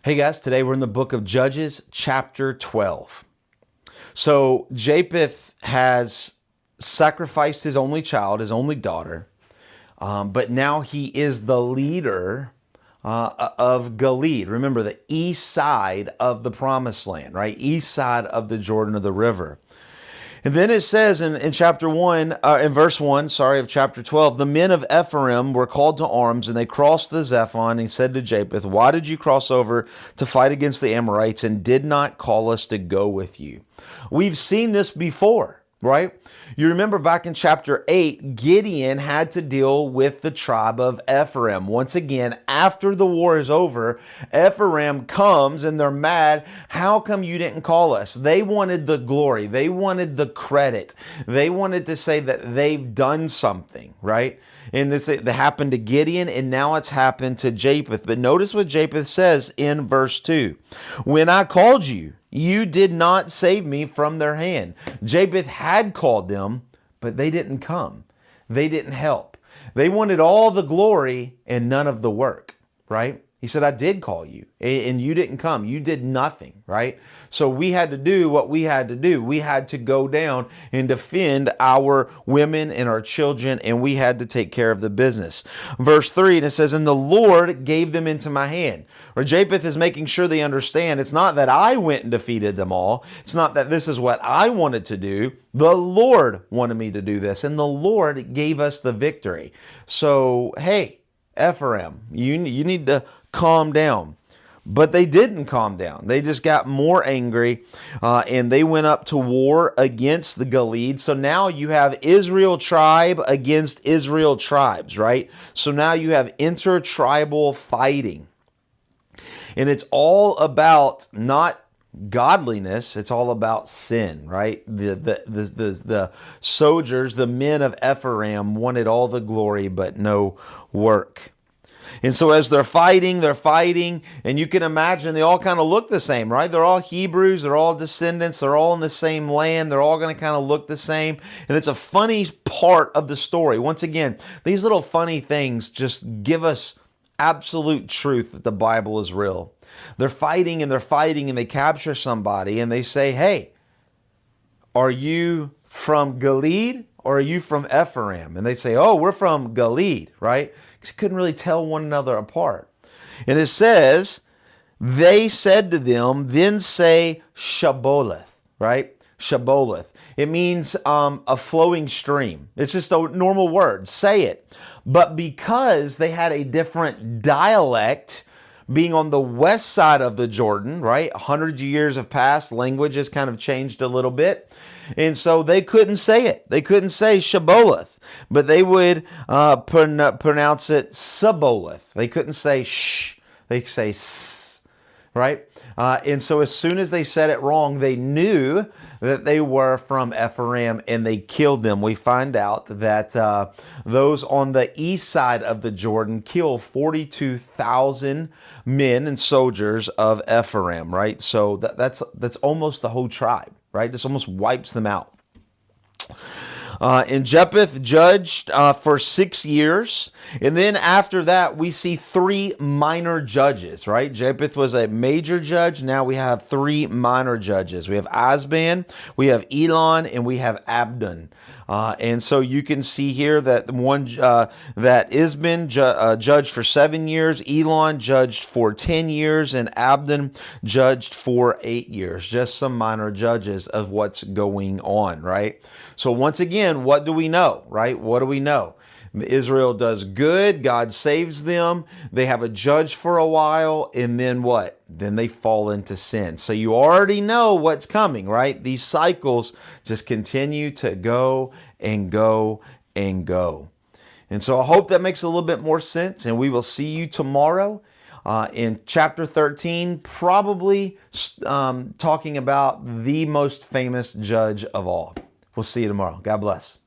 Hey guys, today we're in the book of Judges, chapter 12. So Japheth has sacrificed his only child, his only daughter, but now he is the leader of Gilead. Remember, the east side of the promised land, right? East side of the Jordan, of the river. And then it says in chapter 1, in verse 1, of chapter 12, the men of Ephraim were called to arms, and they crossed the Zephon, and he said to Japheth, why did you cross over to fight against the Amorites and did not call us to go with you? We've seen this before, right? You remember back in chapter 8, Gideon had to deal with the tribe of Ephraim. Once again, after the war is over, Ephraim comes and they're mad. How come you didn't call us? They wanted the glory. They wanted the credit. They wanted to say that they've done something, right? And this it happened to Gideon, and now it's happened to Japheth. But notice what Japheth says in verse 2. When I called you, you did not save me from their hand. Japheth had called them, but they didn't come. They didn't help. They wanted all the glory and none of the work, right? He said, I did call you and you didn't come. You did nothing, right? So we had to do what we had to do. We had to go down and defend our women and our children, and we had to take care of the business. Verse 3, and it says, and the Lord gave them into my hand. Or Japheth is making sure they understand it's not that I went and defeated them all. It's not that this is what I wanted to do. The Lord wanted me to do this, and the Lord gave us the victory. So, hey, Ephraim, you need to calm down. But they didn't calm down. They just got more angry, and they went up to war against the Gilead. So now you have Israel tribe against Israel tribes, right? So now you have intertribal fighting. And it's all about not godliness, it's all about sin, right? The soldiers, the men of Ephraim wanted all the glory but no work. And so as they're fighting, and you can imagine they all kind of look the same, right? They're all Hebrews, they're all descendants, they're all in the same land, they're all going to kind of look the same. And it's a funny part of the story. Once again, these little funny things just give us absolute truth that the Bible is real. They're fighting and they capture somebody and they say, hey, are you from Gilead or are you from Ephraim? And they say, oh, we're from Gilead, right? Because they couldn't really tell one another apart. And it says, they said to them, then say Shibboleth, right? Shibboleth. It means a flowing stream. It's just a normal word. Say it. But because they had a different dialect, being on the west side of the Jordan, right? Hundreds of years have passed. Language has kind of changed a little bit. And so they couldn't say it. They couldn't say Shibboleth, but they would pronounce it Sibboleth. They couldn't say shh. They say s, right? And so as soon as they said it wrong, they knew that they were from Ephraim and they killed them. We find out that those on the east side of the Jordan killed 42,000 men and soldiers of Ephraim, right? So that's almost the whole tribe, right? This almost wipes them out. And Japheth judged for 6 years. And then after that, we see 3 minor judges, right? Japheth was a major judge. Now we have 3 minor judges. We have Azban, we have Elon, and we have Abdon. And so you can see here that that Isban judged for 7 years, Elon judged for 10 years, and Abdon judged for 8 years. Just some minor judges of what's going on, right? So once again, what do we know, right? What do we know? Israel does good, God saves them, they have a judge for a while, and then what? Then they fall into sin. So you already know what's coming, right? These cycles just continue to go and go and go. And so I hope that makes a little bit more sense, and we will see you tomorrow in chapter 13, probably talking about the most famous judge of all. We'll see you tomorrow. God bless.